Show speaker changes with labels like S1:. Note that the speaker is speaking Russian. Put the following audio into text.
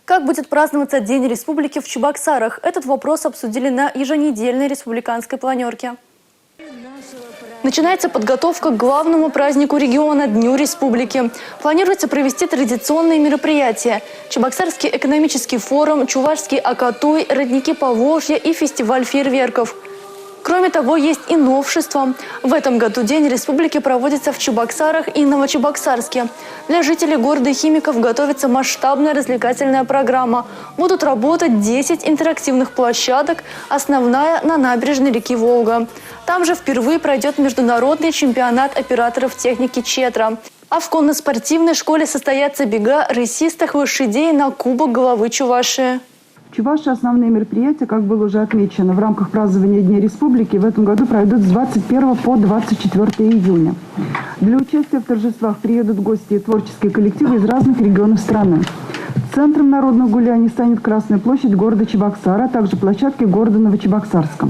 S1: Как будет праздноваться День республики в Чебоксарах? Этот вопрос обсудили на еженедельной республиканской планерке. Начинается подготовка к главному празднику региона – Дню республики. Планируется провести традиционные мероприятия – Чебоксарский экономический форум, Чувашский Акатуй, Родники Поволжья и фестиваль фейерверков. Кроме того, есть и новшества. В этом году День республики проводится в Чебоксарах и Новочебоксарске. Для жителей города и химиков готовится масштабная развлекательная программа. Будут работать 10 интерактивных площадок, основная на набережной реки Волга. Там же впервые пройдет международный чемпионат операторов техники ЧЕТРА. А в конно-спортивной школе состоятся бега рысистых лошадей на Кубок главы Чувашии.
S2: В Чувашии основные мероприятия, как было уже отмечено, в рамках празднования Дня республики в этом году пройдут с 21 по 24 июня. Для участия в торжествах приедут гости и творческие коллективы из разных регионов страны. Центром народных гуляний станет Красная площадь города Чебоксара, а также площадки города Новочебоксарска.